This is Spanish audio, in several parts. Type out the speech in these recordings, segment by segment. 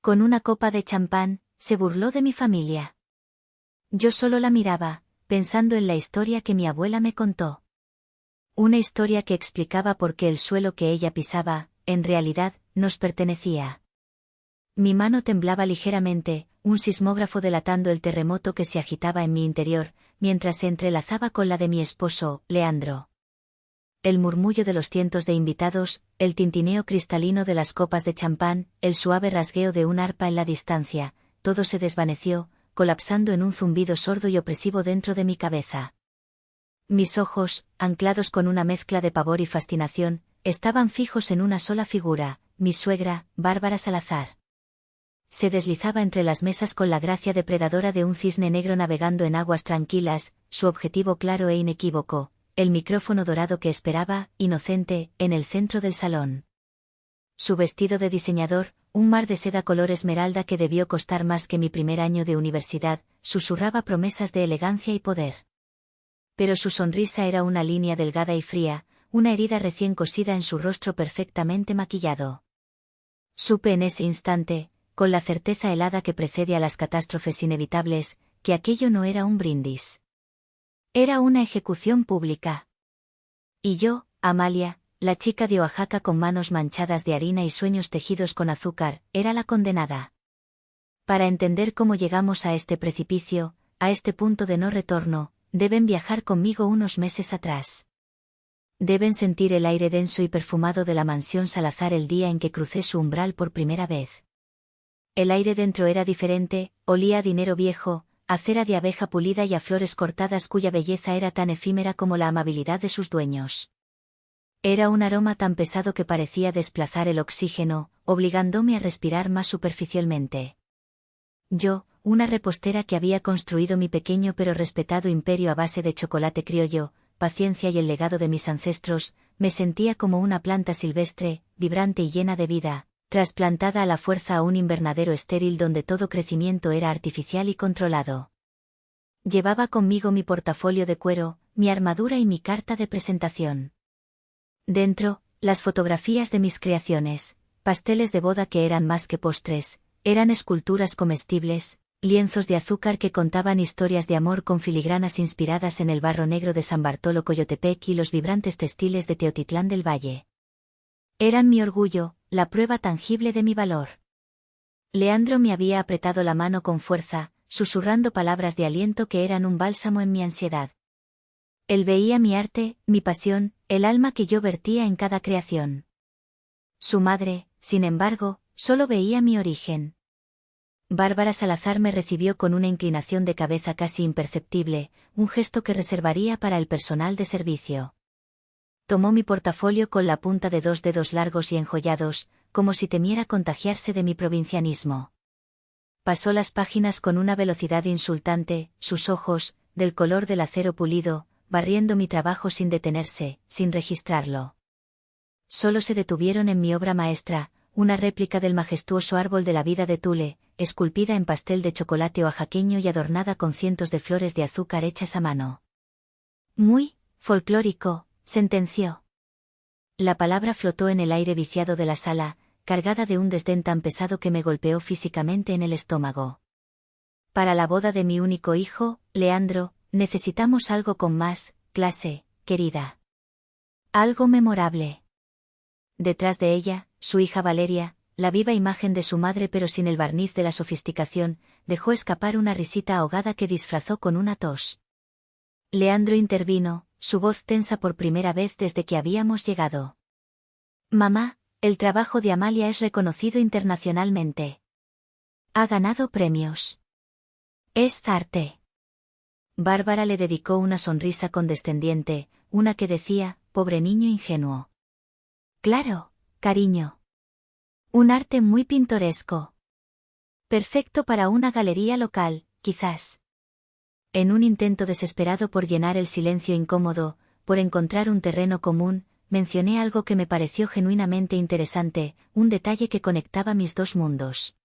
Con una copa de champán, se burló de mi familia. Yo solo la miraba, pensando en la historia que mi abuela me contó. Una historia que explicaba por qué el suelo que ella pisaba, en realidad, nos pertenecía. Mi mano temblaba ligeramente, un sismógrafo delatando el terremoto que se agitaba en mi interior, mientras se entrelazaba con la de mi esposo, Leandro. El murmullo de los cientos de invitados, el tintineo cristalino de las copas de champán, el suave rasgueo de un arpa en la distancia, todo se desvaneció, colapsando en un zumbido sordo y opresivo dentro de mi cabeza. Mis ojos, anclados con una mezcla de pavor y fascinación, estaban fijos en una sola figura, mi suegra, Bárbara Salazar. Se deslizaba entre las mesas con la gracia depredadora de un cisne negro navegando en aguas tranquilas, su objetivo claro e inequívoco, el micrófono dorado que esperaba, inocente, en el centro del salón. Su vestido de diseñador, un mar de seda color esmeralda que debió costar más que mi primer año de universidad, susurraba promesas de elegancia y poder. Pero su sonrisa era una línea delgada y fría, una herida recién cosida en su rostro perfectamente maquillado. Supe en ese instante, con la certeza helada que precede a las catástrofes inevitables, que aquello no era un brindis. Era una ejecución pública. Y yo, Amalia, la chica de Oaxaca con manos manchadas de harina y sueños tejidos con azúcar, era la condenada. Para entender cómo llegamos a este precipicio, a este punto de no retorno, deben viajar conmigo unos meses atrás. Deben sentir el aire denso y perfumado de la mansión Salazar el día en que crucé su umbral por primera vez. El aire dentro era diferente, olía a dinero viejo, a cera de abeja pulida y a flores cortadas cuya belleza era tan efímera como la amabilidad de sus dueños. Era un aroma tan pesado que parecía desplazar el oxígeno, obligándome a respirar más superficialmente. Yo, una repostera que había construido mi pequeño pero respetado imperio a base de chocolate criollo, paciencia y el legado de mis ancestros, me sentía como una planta silvestre, vibrante y llena de vida, trasplantada a la fuerza a un invernadero estéril donde todo crecimiento era artificial y controlado. Llevaba conmigo mi portafolio de cuero, mi armadura y mi carta de presentación. Dentro, las fotografías de mis creaciones, pasteles de boda que eran más que postres, eran esculturas comestibles, lienzos de azúcar que contaban historias de amor con filigranas inspiradas en el barro negro de San Bartolo Coyotepec y los vibrantes textiles de Teotitlán del Valle. Eran mi orgullo, la prueba tangible de mi valor. Leandro me había apretado la mano con fuerza, susurrando palabras de aliento que eran un bálsamo en mi ansiedad. Él veía mi arte, mi pasión, el alma que yo vertía en cada creación. Su madre, sin embargo, solo veía mi origen. Bárbara Salazar me recibió con una inclinación de cabeza casi imperceptible, un gesto que reservaría para el personal de servicio. Tomó mi portafolio con la punta de 2 dedos largos y enjollados, como si temiera contagiarse de mi provincianismo. Pasó las páginas con una velocidad insultante, sus ojos, del color del acero pulido, barriendo mi trabajo sin detenerse, sin registrarlo. Solo se detuvieron en mi obra maestra, una réplica del majestuoso árbol de la vida de Tule, esculpida en pastel de chocolate oaxaqueño y adornada con cientos de flores de azúcar hechas a mano. Muy folclórico, sentenció. La palabra flotó en el aire viciado de la sala, cargada de un desdén tan pesado que me golpeó físicamente en el estómago. Para la boda de mi único hijo, Leandro, necesitamos algo con más clase, querida. Algo memorable. Detrás de ella, su hija Valeria, la viva imagen de su madre pero sin el barniz de la sofisticación, dejó escapar una risita ahogada que disfrazó con una tos. Leandro intervino, su voz tensa por primera vez desde que habíamos llegado. Mamá, el trabajo de Amalia es reconocido internacionalmente. Ha ganado premios. Es arte. Bárbara le dedicó una sonrisa condescendiente, una que decía, pobre niño ingenuo. Claro, cariño. Un arte muy pintoresco. Perfecto para una galería local, quizás. En un intento desesperado por llenar el silencio incómodo, por encontrar un terreno común, mencioné algo que me pareció genuinamente interesante, un detalle que conectaba mis dos mundos.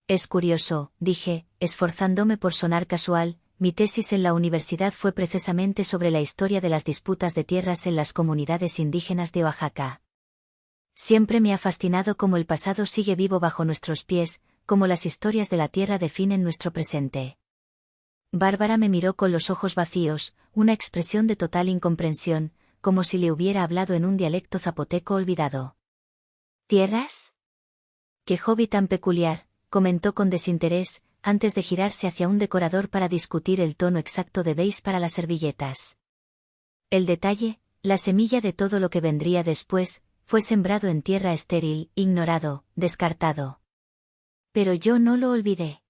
Es curioso, dije, esforzándome por sonar casual, mi tesis en la universidad fue precisamente sobre la historia de las disputas de tierras en las comunidades indígenas de Oaxaca. Siempre me ha fascinado cómo el pasado sigue vivo bajo nuestros pies, como las historias de la Tierra definen nuestro presente. Bárbara me miró con los ojos vacíos, una expresión de total incomprensión, como si le hubiera hablado en un dialecto zapoteco olvidado. ¿Tierras? ¡Qué hobby tan peculiar!, comentó con desinterés, antes de girarse hacia un decorador para discutir el tono exacto de beige para las servilletas. El detalle, la semilla de todo lo que vendría después, fue sembrado en tierra estéril, ignorado, descartado. Pero yo no lo olvidé.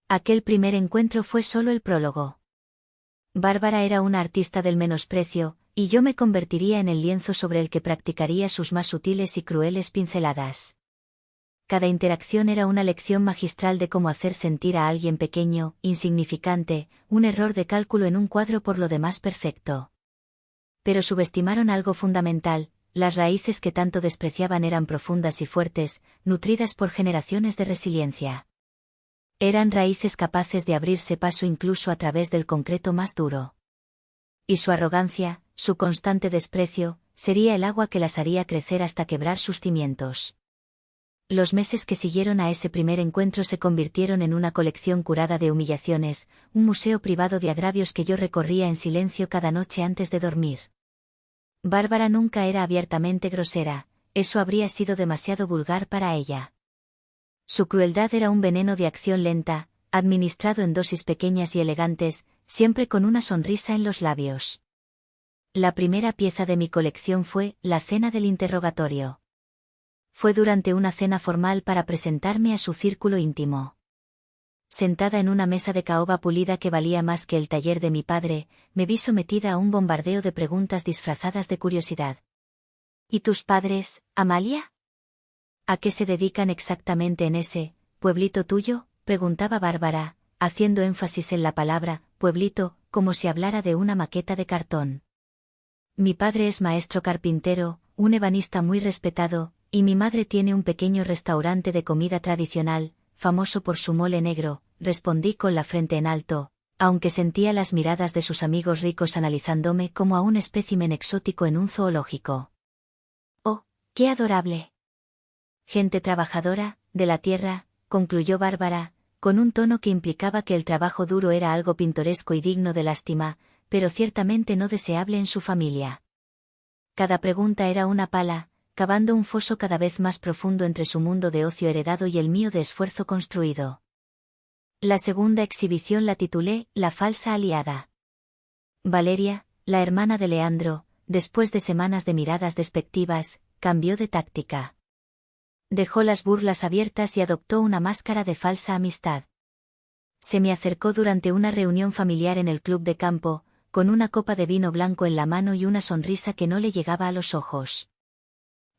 Aquel primer encuentro fue solo el prólogo. Bárbara era una artista del menosprecio, y yo me convertiría en el lienzo sobre el que practicaría sus más sutiles y crueles pinceladas. Cada interacción era una lección magistral de cómo hacer sentir a alguien pequeño, insignificante, un error de cálculo en un cuadro por lo demás perfecto. Pero subestimaron algo fundamental: las raíces que tanto despreciaban eran profundas y fuertes, nutridas por generaciones de resiliencia. Eran raíces capaces de abrirse paso incluso a través del concreto más duro. Y su arrogancia, su constante desprecio, sería el agua que las haría crecer hasta quebrar sus cimientos. Los meses que siguieron a ese primer encuentro se convirtieron en una colección curada de humillaciones, un museo privado de agravios que yo recorría en silencio cada noche antes de dormir. Bárbara nunca era abiertamente grosera, eso habría sido demasiado vulgar para ella. Su crueldad era un veneno de acción lenta, administrado en dosis pequeñas y elegantes, siempre con una sonrisa en los labios. La primera pieza de mi colección fue la cena del interrogatorio. Fue durante una cena formal para presentarme a su círculo íntimo. Sentada en una mesa de caoba pulida que valía más que el taller de mi padre, me vi sometida a un bombardeo de preguntas disfrazadas de curiosidad. ¿Y tus padres, Amalia? ¿A qué se dedican exactamente en ese pueblito tuyo?, preguntaba Bárbara, haciendo énfasis en la palabra pueblito, como si hablara de una maqueta de cartón. Mi padre es maestro carpintero, un ebanista muy respetado, y mi madre tiene un pequeño restaurante de comida tradicional, famoso por su mole negro, respondí con la frente en alto, aunque sentía las miradas de sus amigos ricos analizándome como a un espécimen exótico en un zoológico. ¡Oh, qué adorable! Gente trabajadora, de la tierra, concluyó Bárbara, con un tono que implicaba que el trabajo duro era algo pintoresco y digno de lástima, pero ciertamente no deseable en su familia. Cada pregunta era una pala, cavando un foso cada vez más profundo entre su mundo de ocio heredado y el mío de esfuerzo construido. La segunda exhibición la titulé La falsa aliada. Valeria, la hermana de Leandro, después de semanas de miradas despectivas, cambió de táctica. Dejó las burlas abiertas y adoptó una máscara de falsa amistad. Se me acercó durante una reunión familiar en el club de campo, con una copa de vino blanco en la mano y una sonrisa que no le llegaba a los ojos.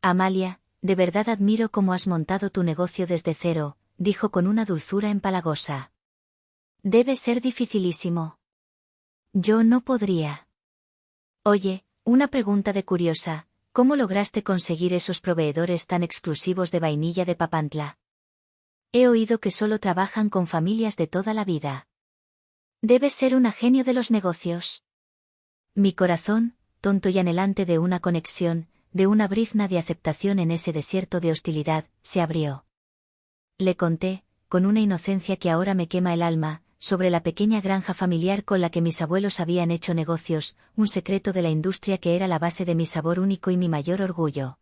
Amalia, de verdad admiro cómo has montado tu negocio desde cero, dijo con una dulzura empalagosa. Debe ser dificilísimo. Yo no podría. Oye, una pregunta de curiosa, ¿cómo lograste conseguir esos proveedores tan exclusivos de vainilla de Papantla? He oído que solo trabajan con familias de toda la vida. Debes ser un genio de los negocios. Mi corazón, tonto y anhelante de una conexión, de una brizna de aceptación en ese desierto de hostilidad, se abrió. Le conté, con una inocencia que ahora me quema el alma, sobre la pequeña granja familiar con la que mis abuelos habían hecho negocios, un secreto de la industria que era la base de mi sabor único y mi mayor orgullo.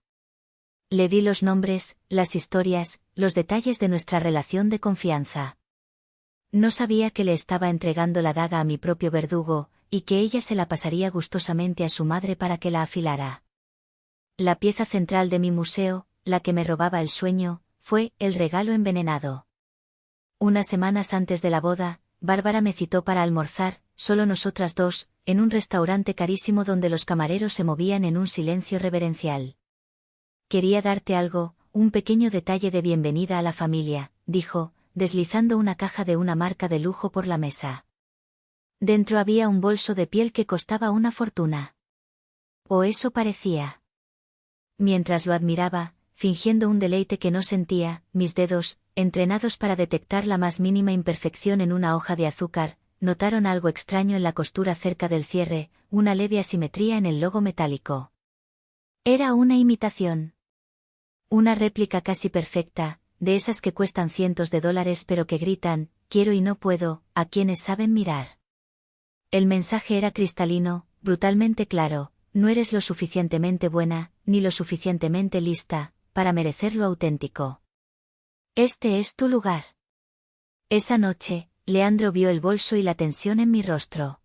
Le di los nombres, las historias, los detalles de nuestra relación de confianza. No sabía que le estaba entregando la daga a mi propio verdugo, y que ella se la pasaría gustosamente a su madre para que la afilara. La pieza central de mi museo, la que me robaba el sueño, fue el regalo envenenado. Unas semanas antes de la boda, Bárbara me citó para almorzar, solo nosotras dos, en un restaurante carísimo donde los camareros se movían en un silencio reverencial. Quería darte algo, un pequeño detalle de bienvenida a la familia, dijo, deslizando una caja de una marca de lujo por la mesa. Dentro había un bolso de piel que costaba una fortuna. O eso parecía. Mientras lo admiraba, fingiendo un deleite que no sentía, mis dedos, entrenados para detectar la más mínima imperfección en una hoja de azúcar, notaron algo extraño en la costura cerca del cierre, una leve asimetría en el logo metálico. Era una imitación. Una réplica casi perfecta, de esas que cuestan cientos de dólares pero que gritan, quiero y no puedo, a quienes saben mirar. El mensaje era cristalino, brutalmente claro, no eres lo suficientemente buena, ni lo suficientemente lista, para merecer lo auténtico. Este es tu lugar. Esa noche, Leandro vio el bolso y la tensión en mi rostro.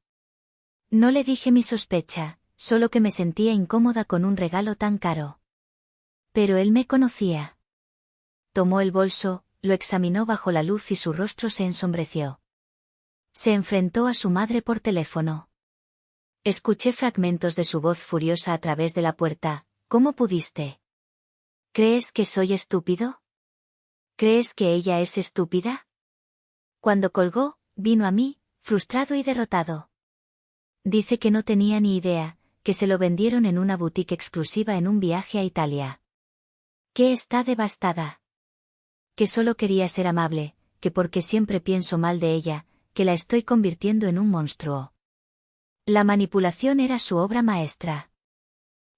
No le dije mi sospecha, solo que me sentía incómoda con un regalo tan caro. Pero él me conocía. Tomó el bolso, lo examinó bajo la luz y su rostro se ensombreció. Se enfrentó a su madre por teléfono. Escuché fragmentos de su voz furiosa a través de la puerta. ¿Cómo pudiste? ¿Crees que soy estúpido? ¿Crees que ella es estúpida? Cuando colgó, vino a mí, frustrado y derrotado. Dice que no tenía ni idea, que se lo vendieron en una boutique exclusiva en un viaje a Italia. Que está devastada. Que solo quería ser amable, que porque siempre pienso mal de ella, que la estoy convirtiendo en un monstruo. La manipulación era su obra maestra.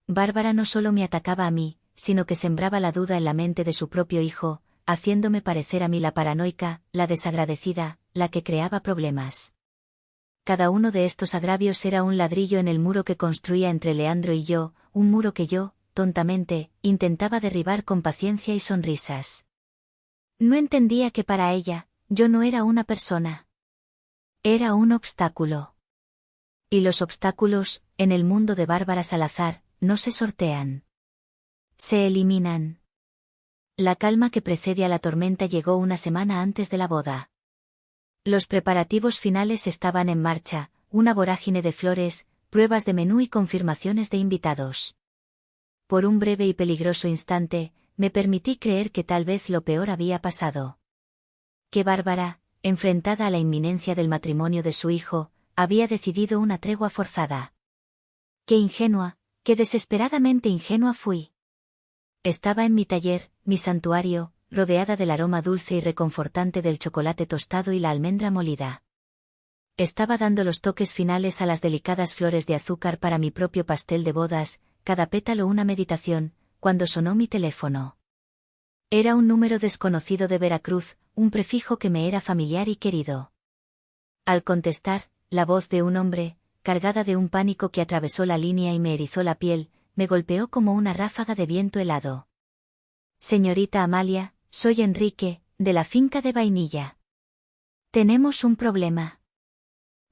Bárbara no solo me atacaba a mí, sino que sembraba la duda en la mente de su propio hijo, haciéndome parecer a mí la paranoica, la desagradecida, la que creaba problemas. Cada uno de estos agravios era un ladrillo en el muro que construía entre Leandro y yo, un muro que yo, tontamente, intentaba derribar con paciencia y sonrisas. No entendía que para ella, yo no era una persona. Era un obstáculo. Y los obstáculos, en el mundo de Bárbara Salazar, no se sortean. Se eliminan. La calma que precede a la tormenta llegó una semana antes de la boda. Los preparativos finales estaban en marcha, una vorágine de flores, pruebas de menú y confirmaciones de invitados. Por un breve y peligroso instante, me permití creer que tal vez lo peor había pasado. Que Bárbara, enfrentada a la inminencia del matrimonio de su hijo, había decidido una tregua forzada. Qué ingenua, qué desesperadamente ingenua fui. Estaba en mi taller, mi santuario, rodeada del aroma dulce y reconfortante del chocolate tostado y la almendra molida. Estaba dando los toques finales a las delicadas flores de azúcar para mi propio pastel de bodas, cada pétalo una meditación, cuando sonó mi teléfono. Era un número desconocido de Veracruz, un prefijo que me era familiar y querido. Al contestar, la voz de un hombre, cargada de un pánico que atravesó la línea y me erizó la piel, me golpeó como una ráfaga de viento helado. Señorita Amalia, soy Enrique, de la finca de Vainilla. Tenemos un problema.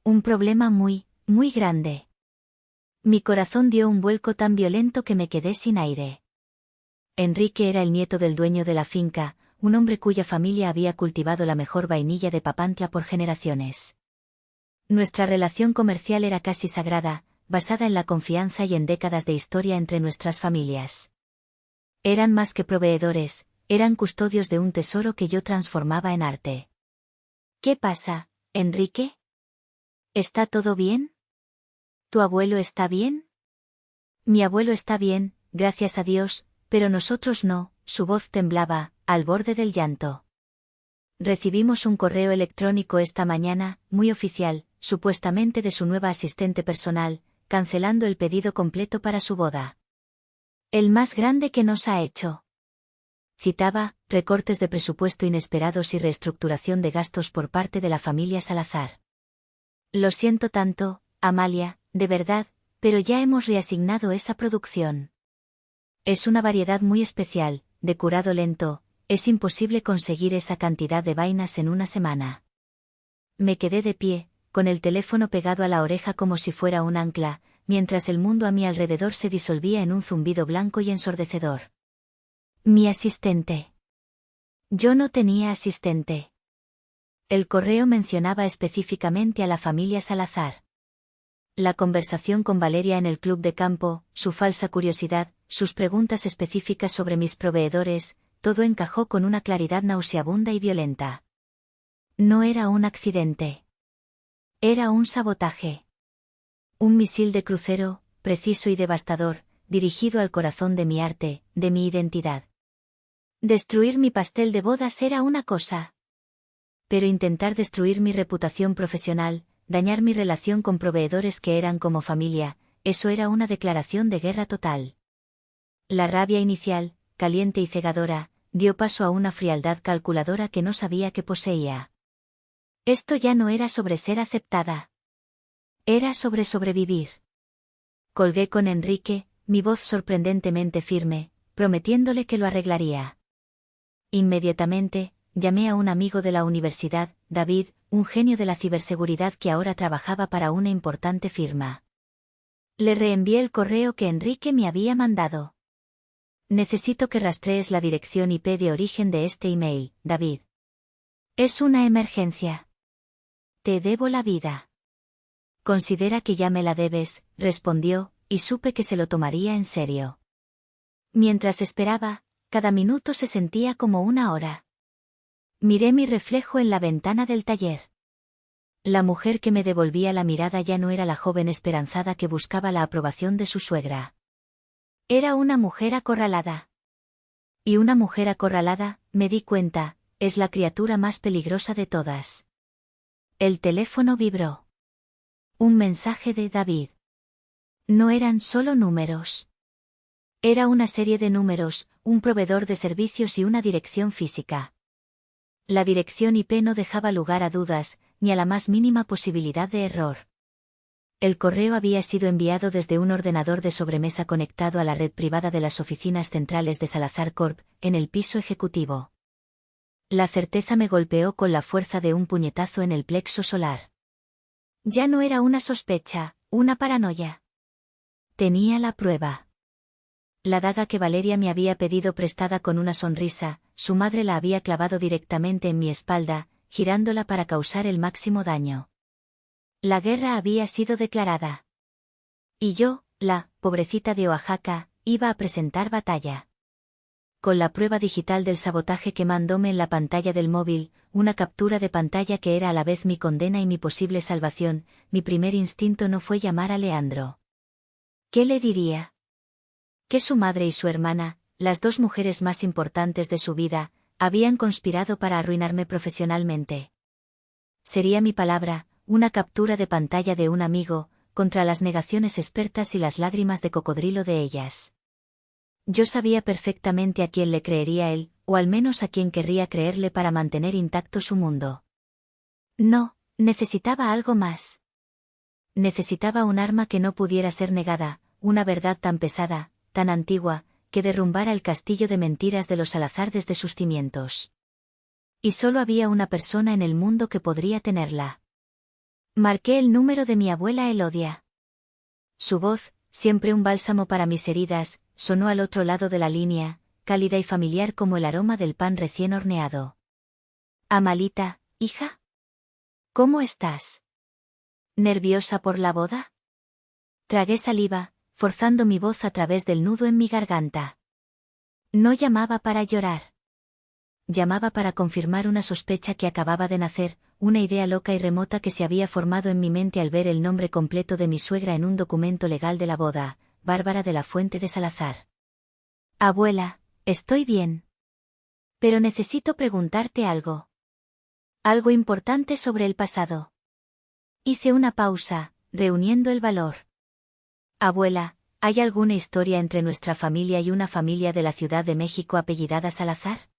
Un problema muy, muy grande. Mi corazón dio un vuelco tan violento que me quedé sin aire. Enrique era el nieto del dueño de la finca, un hombre cuya familia había cultivado la mejor vainilla de Papantla por generaciones. Nuestra relación comercial era casi sagrada, basada en la confianza y en décadas de historia entre nuestras familias. Eran más que proveedores, eran custodios de un tesoro que yo transformaba en arte. ¿Qué pasa, Enrique? ¿Está todo bien? ¿Tu abuelo está bien? Mi abuelo está bien, gracias a Dios, pero nosotros no. Su voz temblaba, al borde del llanto. Recibimos un correo electrónico esta mañana, muy oficial, supuestamente de su nueva asistente personal, cancelando el pedido completo para su boda. El más grande que nos ha hecho. Citaba, recortes de presupuesto inesperados y reestructuración de gastos por parte de la familia Salazar. Lo siento tanto, Amalia, de verdad, pero ya hemos reasignado esa producción. Es una variedad muy especial, de curado lento, es imposible conseguir esa cantidad de vainas en una semana. Me quedé de pie, con el teléfono pegado a la oreja como si fuera un ancla, mientras el mundo a mi alrededor se disolvía en un zumbido blanco y ensordecedor. Mi asistente. Yo no tenía asistente. El correo mencionaba específicamente a la familia Salazar. La conversación con Valeria en el club de campo, su falsa curiosidad, sus preguntas específicas sobre mis proveedores, todo encajó con una claridad nauseabunda y violenta. No era un accidente. Era un sabotaje. Un misil de crucero, preciso y devastador, dirigido al corazón de mi arte, de mi identidad. Destruir mi pastel de bodas era una cosa. Pero intentar destruir mi reputación profesional, dañar mi relación con proveedores que eran como familia, eso era una declaración de guerra total. La rabia inicial, caliente y cegadora, dio paso a una frialdad calculadora que no sabía que poseía. Esto ya no era sobre ser aceptada. Era sobre sobrevivir. Colgué con Enrique, mi voz sorprendentemente firme, prometiéndole que lo arreglaría. Inmediatamente, llamé a un amigo de la universidad, David, un genio de la ciberseguridad que ahora trabajaba para una importante firma. Le reenvié el correo que Enrique me había mandado. Necesito que rastrees la dirección IP de origen de este email, David. Es una emergencia. Te debo la vida. Considera que ya me la debes, respondió, y supe que se lo tomaría en serio. Mientras esperaba, cada minuto se sentía como una hora. Miré mi reflejo en la ventana del taller. La mujer que me devolvía la mirada ya no era la joven esperanzada que buscaba la aprobación de su suegra. Era una mujer acorralada. Y una mujer acorralada, me di cuenta, es la criatura más peligrosa de todas. El teléfono vibró. Un mensaje de David. No eran solo números. Era una serie de números, un proveedor de servicios y una dirección física. La dirección IP no dejaba lugar a dudas, ni a la más mínima posibilidad de error. El correo había sido enviado desde un ordenador de sobremesa conectado a la red privada de las oficinas centrales de Salazar Corp, en el piso ejecutivo. La certeza me golpeó con la fuerza de un puñetazo en el plexo solar. Ya no era una sospecha, una paranoia. Tenía la prueba. La daga que Valeria me había pedido prestada con una sonrisa, su madre la había clavado directamente en mi espalda, girándola para causar el máximo daño. La guerra había sido declarada. Y yo, la pobrecita de Oaxaca, iba a presentar batalla. Con la prueba digital del sabotaje quemándome en la pantalla del móvil, una captura de pantalla que era a la vez mi condena y mi posible salvación, mi primer instinto no fue llamar a Leandro. ¿Qué le diría? Que su madre y su hermana, las dos mujeres más importantes de su vida, habían conspirado para arruinarme profesionalmente. Sería mi palabra, una captura de pantalla de un amigo, contra las negaciones expertas y las lágrimas de cocodrilo de ellas. Yo sabía perfectamente a quién le creería él, o al menos a quién querría creerle para mantener intacto su mundo. No, necesitaba algo más. Necesitaba un arma que no pudiera ser negada, una verdad tan pesada, tan antigua, que derrumbara el castillo de mentiras de los Salazar desde sus cimientos. Y solo había una persona en el mundo que podría tenerla. Marqué el número de mi abuela Elodia. Su voz, siempre un bálsamo para mis heridas, sonó al otro lado de la línea, cálida y familiar como el aroma del pan recién horneado. Amalita, hija. ¿Cómo estás? ¿Nerviosa por la boda? Tragué saliva, forzando mi voz a través del nudo en mi garganta. No llamaba para llorar. Llamaba para confirmar una sospecha que acababa de nacer, una idea loca y remota que se había formado en mi mente al ver el nombre completo de mi suegra en un documento legal de la boda, Bárbara de la Fuente de Salazar. Abuela, estoy bien. Pero necesito preguntarte algo. Algo importante sobre el pasado. Hice una pausa, reuniendo el valor. Abuela, ¿hay alguna historia entre nuestra familia y una familia de la Ciudad de México apellidada Salazar?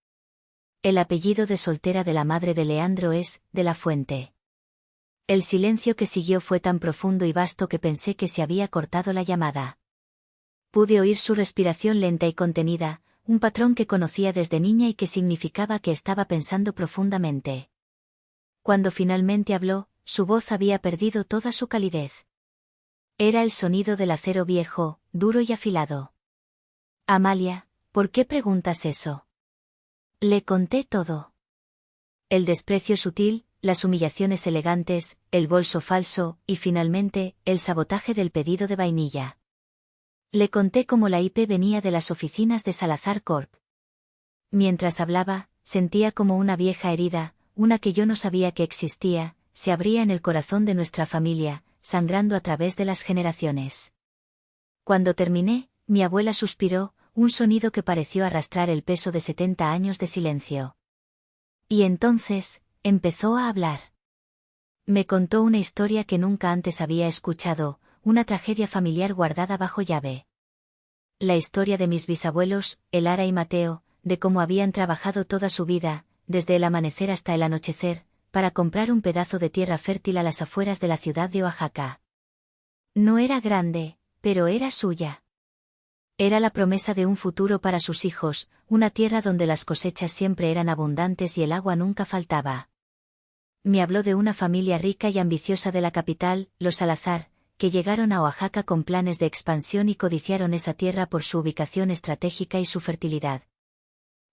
El apellido de soltera de la madre de Leandro es de la Fuente. El silencio que siguió fue tan profundo y vasto que pensé que se había cortado la llamada. Pude oír su respiración lenta y contenida, un patrón que conocía desde niña y que significaba que estaba pensando profundamente. Cuando finalmente habló, su voz había perdido toda su calidez. Era el sonido del acero viejo, duro y afilado. Amalia, ¿por qué preguntas eso? Le conté todo. El desprecio sutil, las humillaciones elegantes, el bolso falso, y finalmente, el sabotaje del pedido de vainilla. Le conté cómo la IP venía de las oficinas de Salazar Corp. Mientras hablaba, sentía como una vieja herida, una que yo no sabía que existía, se abría en el corazón de nuestra familia, sangrando a través de las generaciones. Cuando terminé, mi abuela suspiró, un sonido que pareció arrastrar el peso de 70 años de silencio. Y entonces, empezó a hablar. Me contó una historia que nunca antes había escuchado, una tragedia familiar guardada bajo llave. La historia de mis bisabuelos, Elara y Mateo, de cómo habían trabajado toda su vida, desde el amanecer hasta el anochecer, para comprar un pedazo de tierra fértil a las afueras de la ciudad de Oaxaca. No era grande, pero era suya. Era la promesa de un futuro para sus hijos, una tierra donde las cosechas siempre eran abundantes y el agua nunca faltaba. Me habló de una familia rica y ambiciosa de la capital, los Salazar, que llegaron a Oaxaca con planes de expansión y codiciaron esa tierra por su ubicación estratégica y su fertilidad.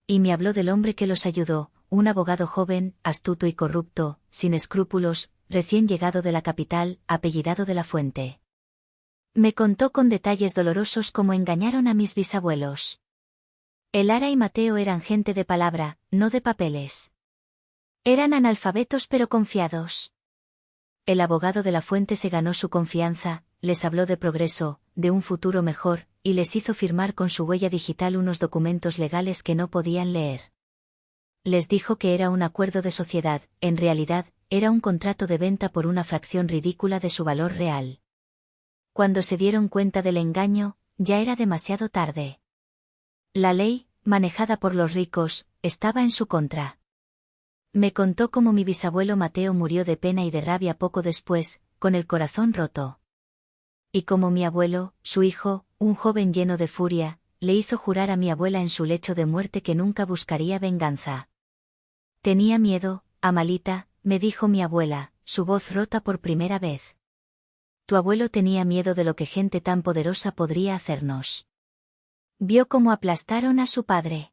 Y me habló del hombre que los ayudó, un abogado joven, astuto y corrupto, sin escrúpulos, recién llegado de la capital, apellidado de la Fuente. Me contó con detalles dolorosos cómo engañaron a mis bisabuelos. Elara y Mateo eran gente de palabra, no de papeles. Eran analfabetos pero confiados. El abogado de la Fuente se ganó su confianza, les habló de progreso, de un futuro mejor, y les hizo firmar con su huella digital unos documentos legales que no podían leer. Les dijo que era un acuerdo de sociedad, en realidad, era un contrato de venta por una fracción ridícula de su valor real. Cuando se dieron cuenta del engaño, ya era demasiado tarde. La ley, manejada por los ricos, estaba en su contra. Me contó cómo mi bisabuelo Mateo murió de pena y de rabia poco después, con el corazón roto. Y cómo mi abuelo, su hijo, un joven lleno de furia, le hizo jurar a mi abuela en su lecho de muerte que nunca buscaría venganza. Tenía miedo, Amalita, me dijo mi abuela, su voz rota por primera vez. Tu abuelo tenía miedo de lo que gente tan poderosa podría hacernos. Vio cómo aplastaron a su padre.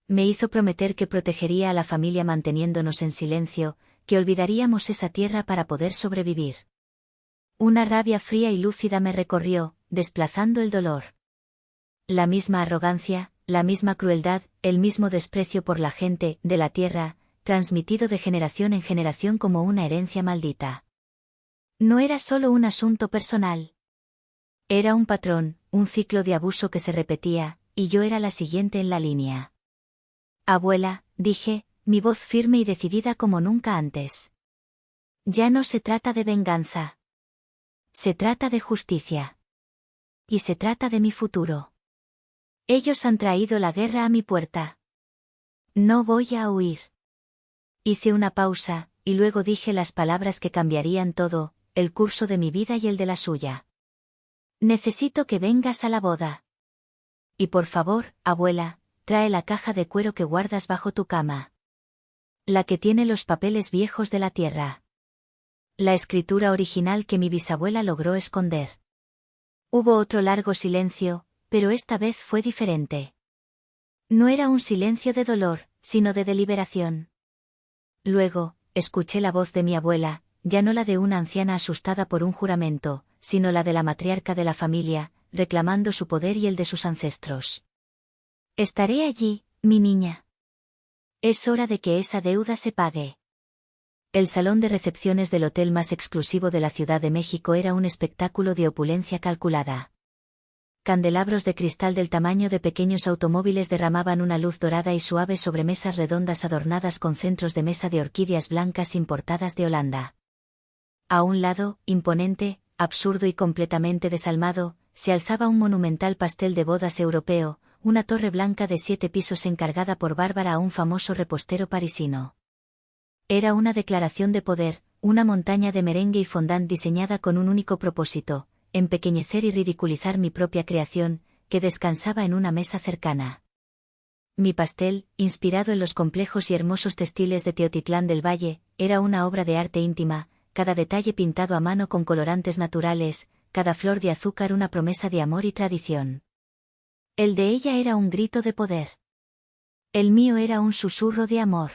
Me hizo prometer que protegería a la familia manteniéndonos en silencio, que olvidaríamos esa tierra para poder sobrevivir. Una rabia fría y lúcida me recorrió, desplazando el dolor. La misma arrogancia, la misma crueldad, el mismo desprecio por la gente de la tierra, transmitido de generación en generación como una herencia maldita. No era solo un asunto personal. Era un patrón, un ciclo de abuso que se repetía, y yo era la siguiente en la línea. Abuela, dije, mi voz firme y decidida como nunca antes. Ya no se trata de venganza. Se trata de justicia. Y se trata de mi futuro. Ellos han traído la guerra a mi puerta. No voy a huir. Hice una pausa, y luego dije las palabras que cambiarían todo, el curso de mi vida y el de la suya. Necesito que vengas a la boda. Y por favor, abuela, trae la caja de cuero que guardas bajo tu cama. La que tiene los papeles viejos de la tierra. La escritura original que mi bisabuela logró esconder. Hubo otro largo silencio, pero esta vez fue diferente. No era un silencio de dolor, sino de deliberación. Luego, escuché la voz de mi abuela, ya no la de una anciana asustada por un juramento, sino la de la matriarca de la familia, reclamando su poder y el de sus ancestros. Estaré allí, mi niña. Es hora de que esa deuda se pague. El salón de recepciones del hotel más exclusivo de la Ciudad de México era un espectáculo de opulencia calculada. Candelabros de cristal del tamaño de pequeños automóviles derramaban una luz dorada y suave sobre mesas redondas adornadas con centros de mesa de orquídeas blancas importadas de Holanda. A un lado, imponente, absurdo y completamente desalmado, se alzaba un monumental pastel de bodas europeo, una torre blanca de 7 pisos encargada por Bárbara a un famoso repostero parisino. Era una declaración de poder, una montaña de merengue y fondant diseñada con un único propósito, empequeñecer y ridiculizar mi propia creación, que descansaba en una mesa cercana. Mi pastel, inspirado en los complejos y hermosos textiles de Teotitlán del Valle, era una obra de arte íntima, cada detalle pintado a mano con colorantes naturales, cada flor de azúcar una promesa de amor y tradición. El de ella era un grito de poder. El mío era un susurro de amor.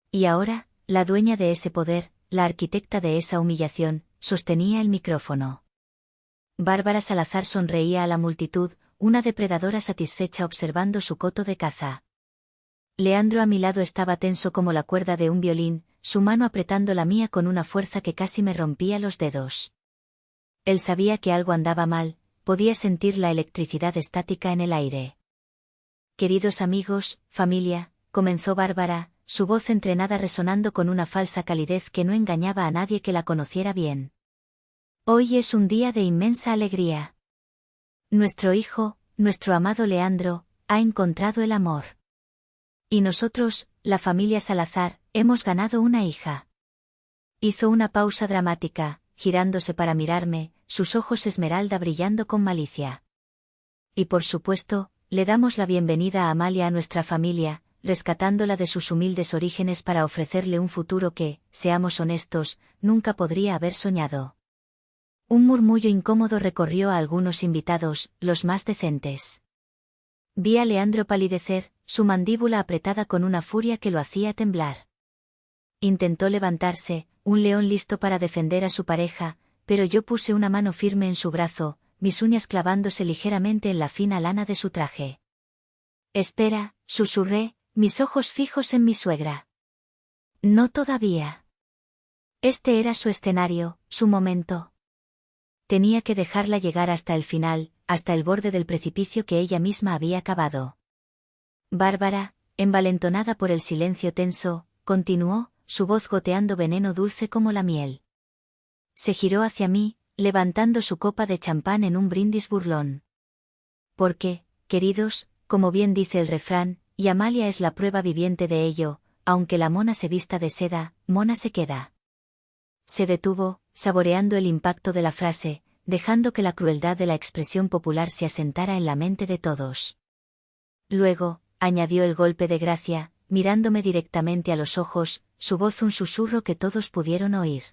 Y ahora, la dueña de ese poder, la arquitecta de esa humillación, sostenía el micrófono. Bárbara Salazar sonreía a la multitud, una depredadora satisfecha observando su coto de caza. Leandro a mi lado estaba tenso como la cuerda de un violín, su mano apretando la mía con una fuerza que casi me rompía los dedos. Él sabía que algo andaba mal, podía sentir la electricidad estática en el aire. Queridos amigos, familia, comenzó Bárbara, su voz entrenada resonando con una falsa calidez que no engañaba a nadie que la conociera bien. Hoy es un día de inmensa alegría. Nuestro hijo, nuestro amado Leandro, ha encontrado el amor. Y nosotros, la familia Salazar, hemos ganado una hija. Hizo una pausa dramática, girándose para mirarme, sus ojos esmeralda brillando con malicia. Y por supuesto, le damos la bienvenida a Amalia a nuestra familia, rescatándola de sus humildes orígenes para ofrecerle un futuro que, seamos honestos, nunca podría haber soñado. Un murmullo incómodo recorrió a algunos invitados, los más decentes. Vi a Leandro palidecer, su mandíbula apretada con una furia que lo hacía temblar. Intentó levantarse, un león listo para defender a su pareja, pero yo puse una mano firme en su brazo, mis uñas clavándose ligeramente en la fina lana de su traje. Espera, susurré, mis ojos fijos en mi suegra. No todavía. Este era su escenario, su momento. Tenía que dejarla llegar hasta el final, hasta el borde del precipicio que ella misma había cavado. Bárbara, envalentonada por el silencio tenso, continuó, su voz goteando veneno dulce como la miel. Se giró hacia mí, levantando su copa de champán en un brindis burlón. Porque, queridos, como bien dice el refrán, y Amalia es la prueba viviente de ello, aunque la mona se vista de seda, mona se queda. Se detuvo, saboreando el impacto de la frase, dejando que la crueldad de la expresión popular se asentara en la mente de todos. Luego, añadió el golpe de gracia, mirándome directamente a los ojos, su voz un susurro que todos pudieron oír.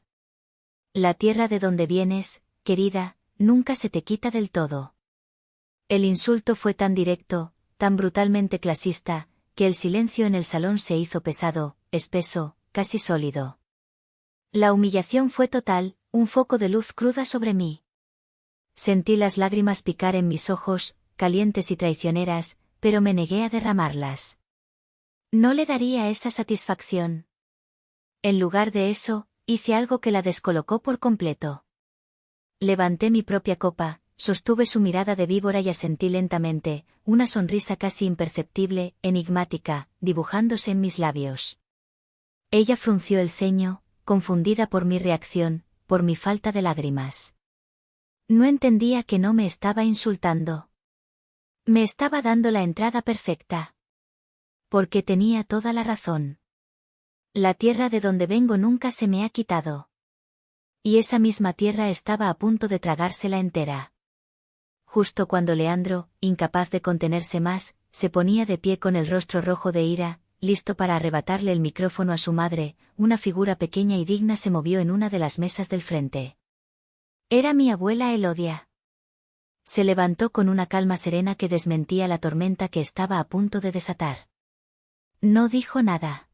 La tierra de donde vienes, querida, nunca se te quita del todo. El insulto fue tan directo, tan brutalmente clasista, que el silencio en el salón se hizo pesado, espeso, casi sólido. La humillación fue total, un foco de luz cruda sobre mí. Sentí las lágrimas picar en mis ojos, calientes y traicioneras, pero me negué a derramarlas. No le daría esa satisfacción. En lugar de eso, hice algo que la descolocó por completo. Levanté mi propia copa, sostuve su mirada de víbora y asentí lentamente, una sonrisa casi imperceptible, enigmática, dibujándose en mis labios. Ella frunció el ceño, confundida por mi reacción, por mi falta de lágrimas. No entendía que no me estaba insultando. Me estaba dando la entrada perfecta. Porque tenía toda la razón. La tierra de donde vengo nunca se me ha quitado. Y esa misma tierra estaba a punto de tragársela entera. Justo cuando Leandro, incapaz de contenerse más, se ponía de pie con el rostro rojo de ira, listo para arrebatarle el micrófono a su madre, una figura pequeña y digna se movió en una de las mesas del frente. Era mi abuela Elodia. Se levantó con una calma serena que desmentía la tormenta que estaba a punto de desatar. No dijo nada.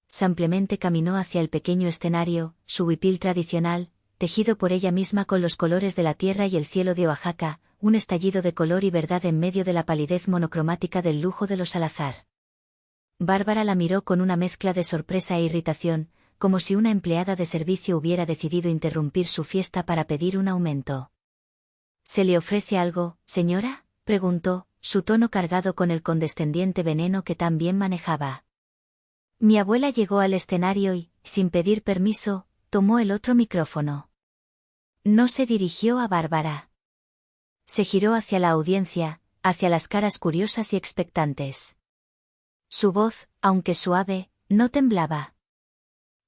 Simplemente caminó hacia el pequeño escenario, su huipil tradicional, tejido por ella misma con los colores de la tierra y el cielo de Oaxaca, un estallido de color y verdad en medio de la palidez monocromática del lujo de los Salazar. Bárbara la miró con una mezcla de sorpresa e irritación, como si una empleada de servicio hubiera decidido interrumpir su fiesta para pedir un aumento. ¿Se le ofrece algo, señora?, preguntó, su tono cargado con el condescendiente veneno que tan bien manejaba. Mi abuela llegó al escenario y, sin pedir permiso, tomó el otro micrófono. No se dirigió a Bárbara. Se giró hacia la audiencia, hacia las caras curiosas y expectantes. Su voz, aunque suave, no temblaba.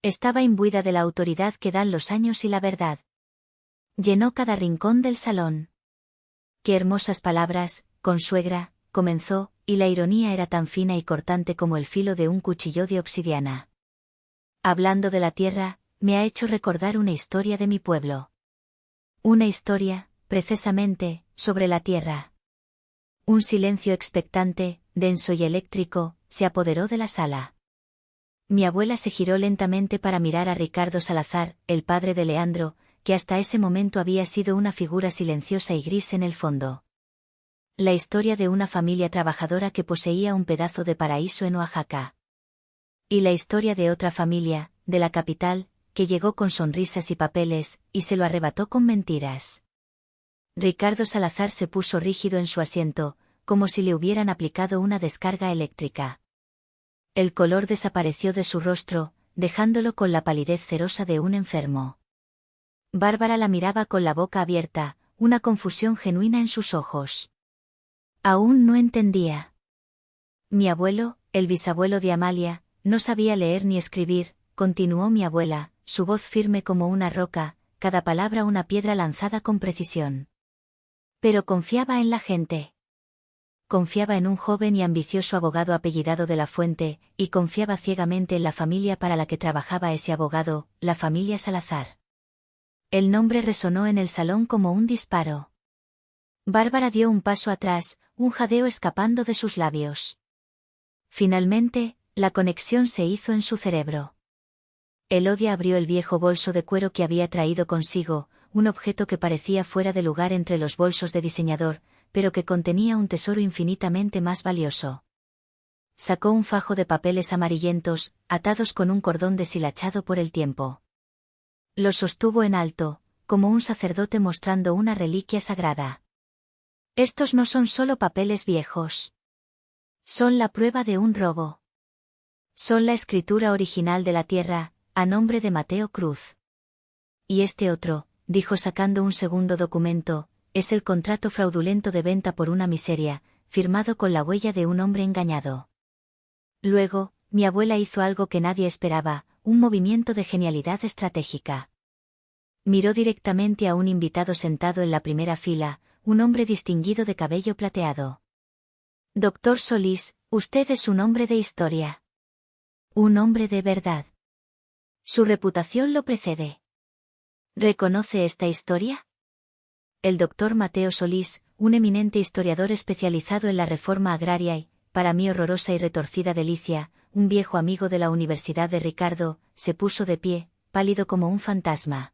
Estaba imbuida de la autoridad que dan los años y la verdad. Llenó cada rincón del salón. Qué hermosas palabras, consuegra, comenzó, y la ironía era tan fina y cortante como el filo de un cuchillo de obsidiana. Hablando de la tierra, me ha hecho recordar una historia de mi pueblo. Una historia, precisamente, sobre la tierra. Un silencio expectante, denso y eléctrico, se apoderó de la sala. Mi abuela se giró lentamente para mirar a Ricardo Salazar, el padre de Leandro, que hasta ese momento había sido una figura silenciosa y gris en el fondo. La historia de una familia trabajadora que poseía un pedazo de paraíso en Oaxaca. Y la historia de otra familia, de la capital, que llegó con sonrisas y papeles, y se lo arrebató con mentiras. Ricardo Salazar se puso rígido en su asiento, como si le hubieran aplicado una descarga eléctrica. El color desapareció de su rostro, dejándolo con la palidez cerosa de un enfermo. Bárbara la miraba con la boca abierta, una confusión genuina en sus ojos. Aún no entendía. Mi abuelo, el bisabuelo de Amalia, no sabía leer ni escribir, continuó mi abuela, su voz firme como una roca, cada palabra una piedra lanzada con precisión. Pero confiaba en la gente. Confiaba en un joven y ambicioso abogado apellidado de la Fuente, y confiaba ciegamente en la familia para la que trabajaba ese abogado, la familia Salazar. El nombre resonó en el salón como un disparo. Bárbara dio un paso atrás, un jadeo escapando de sus labios. Finalmente, la conexión se hizo en su cerebro. Elodia abrió el viejo bolso de cuero que había traído consigo, un objeto que parecía fuera de lugar entre los bolsos de diseñador, pero que contenía un tesoro infinitamente más valioso. Sacó un fajo de papeles amarillentos, atados con un cordón deshilachado por el tiempo. Los sostuvo en alto, como un sacerdote mostrando una reliquia sagrada. Estos no son solo papeles viejos. Son la prueba de un robo. Son la escritura original de la tierra, a nombre de Mateo Cruz. Y este otro, dijo sacando un segundo documento, es el contrato fraudulento de venta por una miseria, firmado con la huella de un hombre engañado. Luego, mi abuela hizo algo que nadie esperaba, un movimiento de genialidad estratégica. Miró directamente a un invitado sentado en la primera fila, un hombre distinguido de cabello plateado. Doctor Solís, usted es un hombre de historia. Un hombre de verdad. Su reputación lo precede. ¿Reconoce esta historia? El doctor Mateo Solís, un eminente historiador especializado en la reforma agraria y, para mí horrorosa y retorcida delicia, un viejo amigo de la Universidad de Ricardo, se puso de pie, pálido como un fantasma.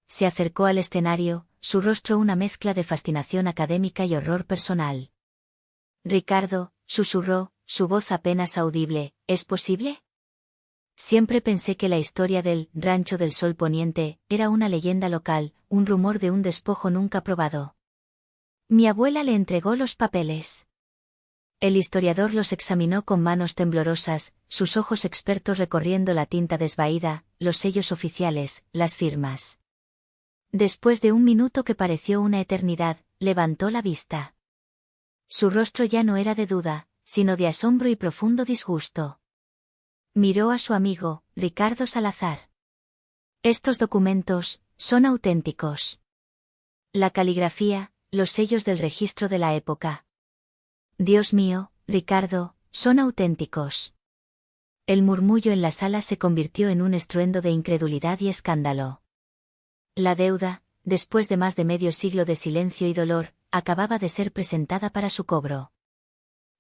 Se acercó al escenario, su rostro una mezcla de fascinación académica y horror personal. Ricardo, susurró, su voz apenas audible, ¿es posible? Siempre pensé que la historia del Rancho del Sol Poniente era una leyenda local, un rumor de un despojo nunca probado. Mi abuela le entregó los papeles. El historiador los examinó con manos temblorosas, sus ojos expertos recorriendo la tinta desvaída, los sellos oficiales, las firmas. Después de un minuto que pareció una eternidad, levantó la vista. Su rostro ya no era de duda, sino de asombro y profundo disgusto. Miró a su amigo, Ricardo Salazar. Estos documentos son auténticos. La caligrafía, los sellos del registro de la época. Dios mío, Ricardo, son auténticos. El murmullo en la sala se convirtió en un estruendo de incredulidad y escándalo. La deuda, después de más de medio siglo de silencio y dolor, acababa de ser presentada para su cobro.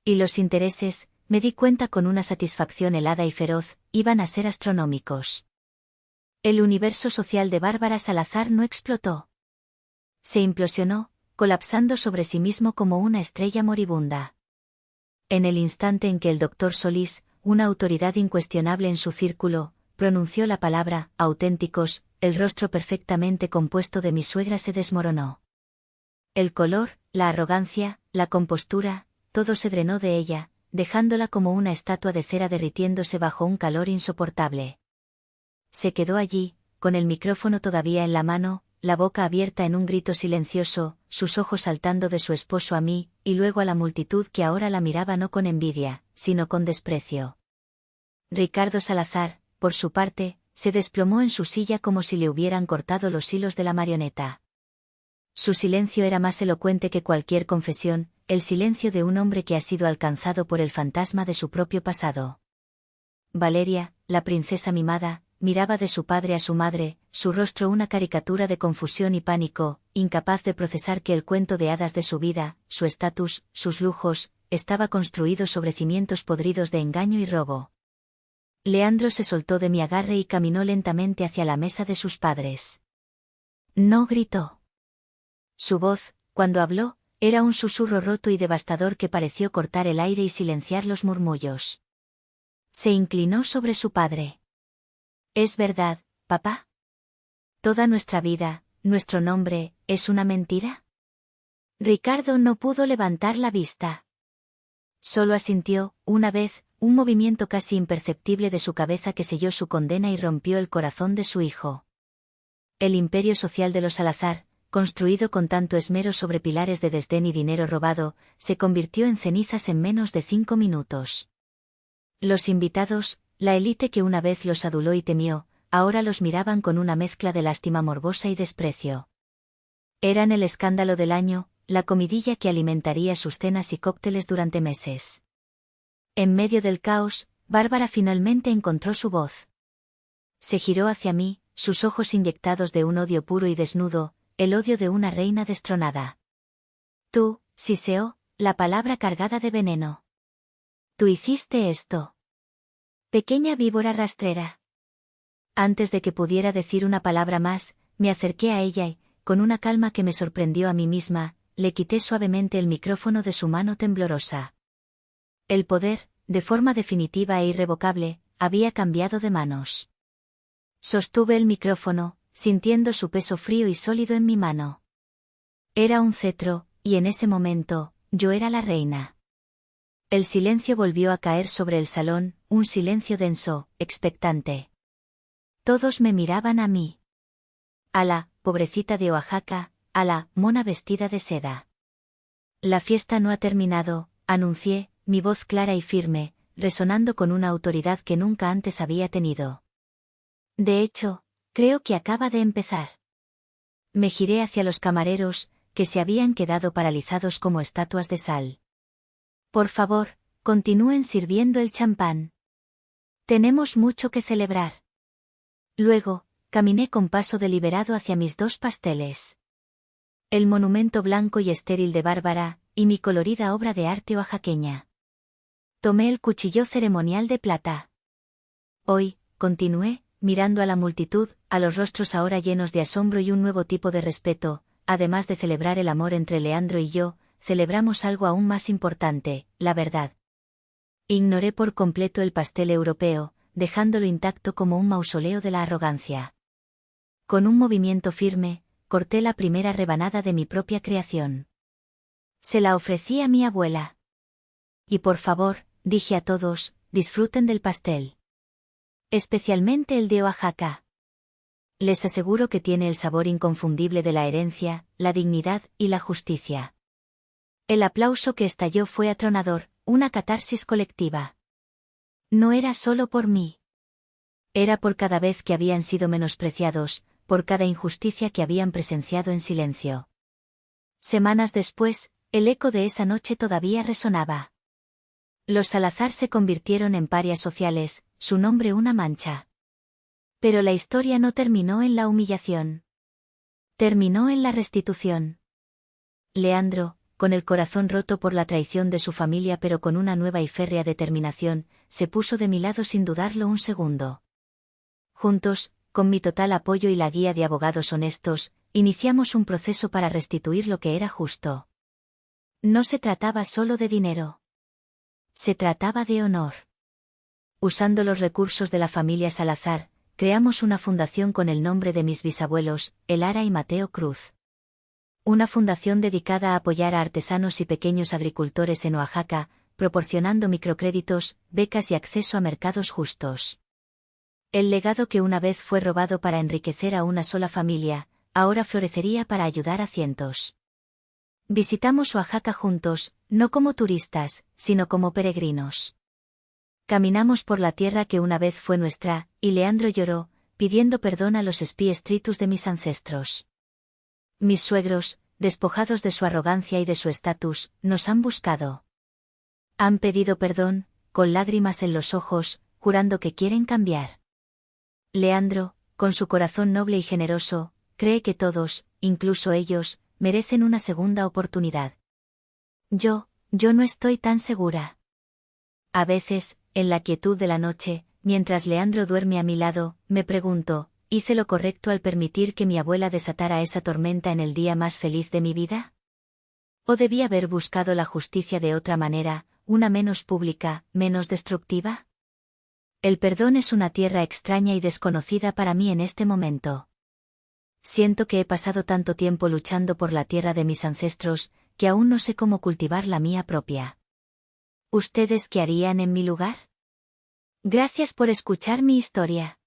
Y los intereses, me di cuenta con una satisfacción helada y feroz, iban a ser astronómicos. El universo social de Bárbara Salazar no explotó. Se implosionó, colapsando sobre sí mismo como una estrella moribunda. En el instante en que el doctor Solís, una autoridad incuestionable en su círculo, pronunció la palabra auténticos, el rostro perfectamente compuesto de mi suegra se desmoronó. El color, la arrogancia, la compostura, todo se drenó de ella, dejándola como una estatua de cera derritiéndose bajo un calor insoportable. Se quedó allí, con el micrófono todavía en la mano, la boca abierta en un grito silencioso, sus ojos saltando de su esposo a mí, y luego a la multitud que ahora la miraba no con envidia, sino con desprecio. Ricardo Salazar, por su parte, se desplomó en su silla como si le hubieran cortado los hilos de la marioneta. Su silencio era más elocuente que cualquier confesión, el silencio de un hombre que ha sido alcanzado por el fantasma de su propio pasado. Valeria, la princesa mimada, miraba de su padre a su madre, su rostro una caricatura de confusión y pánico, incapaz de procesar que el cuento de hadas de su vida, su estatus, sus lujos, estaba construido sobre cimientos podridos de engaño y robo. Leandro se soltó de mi agarre y caminó lentamente hacia la mesa de sus padres. No gritó. Su voz, cuando habló, era un susurro roto y devastador que pareció cortar el aire y silenciar los murmullos. Se inclinó sobre su padre. ¿Es verdad, papá? ¿Toda nuestra vida, nuestro nombre, es una mentira? Ricardo no pudo levantar la vista. Solo asintió, una vez, un movimiento casi imperceptible de su cabeza que selló su condena y rompió el corazón de su hijo. El imperio social de los Salazar, construido con tanto esmero sobre pilares de desdén y dinero robado, se convirtió en cenizas en menos de 5 minutos. Los invitados, la élite que una vez los aduló y temió, ahora los miraban con una mezcla de lástima morbosa y desprecio. Eran el escándalo del año, la comidilla que alimentaría sus cenas y cócteles durante meses. En medio del caos, Bárbara finalmente encontró su voz. Se giró hacia mí, sus ojos inyectados de un odio puro y desnudo, el odio de una reina destronada. Tú, Siseo, la palabra cargada de veneno. Tú hiciste esto. Pequeña víbora rastrera. Antes de que pudiera decir una palabra más, me acerqué a ella y, con una calma que me sorprendió a mí misma, le quité suavemente el micrófono de su mano temblorosa. El poder, de forma definitiva e irrevocable, había cambiado de manos. Sostuve el micrófono, sintiendo su peso frío y sólido en mi mano. Era un cetro, y en ese momento, yo era la reina. El silencio volvió a caer sobre el salón, un silencio denso, expectante. Todos me miraban a mí. A la pobrecita de Oaxaca, a la mona vestida de seda. La fiesta no ha terminado, anuncié, mi voz clara y firme, resonando con una autoridad que nunca antes había tenido. De hecho, creo que acaba de empezar. Me giré hacia los camareros, que se habían quedado paralizados como estatuas de sal. Por favor, continúen sirviendo el champán. Tenemos mucho que celebrar. Luego, caminé con paso deliberado hacia mis 2 pasteles. El monumento blanco y estéril de Bárbara, y mi colorida obra de arte oaxaqueña. Tomé el cuchillo ceremonial de plata. Hoy, continué, mirando a la multitud, a los rostros ahora llenos de asombro y un nuevo tipo de respeto, además de celebrar el amor entre Leandro y yo, celebramos algo aún más importante, la verdad. Ignoré por completo el pastel europeo, dejándolo intacto como un mausoleo de la arrogancia. Con un movimiento firme, corté la primera rebanada de mi propia creación. Se la ofrecí a mi abuela. Y por favor, dije a todos, disfruten del pastel. Especialmente el de Oaxaca. Les aseguro que tiene el sabor inconfundible de la herencia, la dignidad y la justicia. El aplauso que estalló fue atronador, una catarsis colectiva. No era solo por mí. Era por cada vez que habían sido menospreciados, por cada injusticia que habían presenciado en silencio. Semanas después, el eco de esa noche todavía resonaba. Los Salazar se convirtieron en parias sociales, su nombre una mancha. Pero la historia no terminó en la humillación. Terminó en la restitución. Leandro, con el corazón roto por la traición de su familia pero con una nueva y férrea determinación, se puso de mi lado sin dudarlo un segundo. Juntos, con mi total apoyo y la guía de abogados honestos, iniciamos un proceso para restituir lo que era justo. No se trataba solo de dinero. Se trataba de honor. Usando los recursos de la familia Salazar, creamos una fundación con el nombre de mis bisabuelos, Elara y Mateo Cruz. Una fundación dedicada a apoyar a artesanos y pequeños agricultores en Oaxaca, proporcionando microcréditos, becas y acceso a mercados justos. El legado que una vez fue robado para enriquecer a una sola familia, ahora florecería para ayudar a cientos. Visitamos Oaxaca juntos, no como turistas, sino como peregrinos. Caminamos por la tierra que una vez fue nuestra, y Leandro lloró, pidiendo perdón a los espíritus de mis ancestros. Mis suegros, despojados de su arrogancia y de su estatus, nos han buscado. Han pedido perdón, con lágrimas en los ojos, jurando que quieren cambiar. Leandro, con su corazón noble y generoso, cree que todos, incluso ellos, merecen una segunda oportunidad. Yo no estoy tan segura. A veces, en la quietud de la noche, mientras Leandro duerme a mi lado, me pregunto, ¿hice lo correcto al permitir que mi abuela desatara esa tormenta en el día más feliz de mi vida? ¿O debí haber buscado la justicia de otra manera, una menos pública, menos destructiva? El perdón es una tierra extraña y desconocida para mí en este momento. Siento que he pasado tanto tiempo luchando por la tierra de mis ancestros, que aún no sé cómo cultivar la mía propia. ¿Ustedes qué harían en mi lugar? Gracias por escuchar mi historia.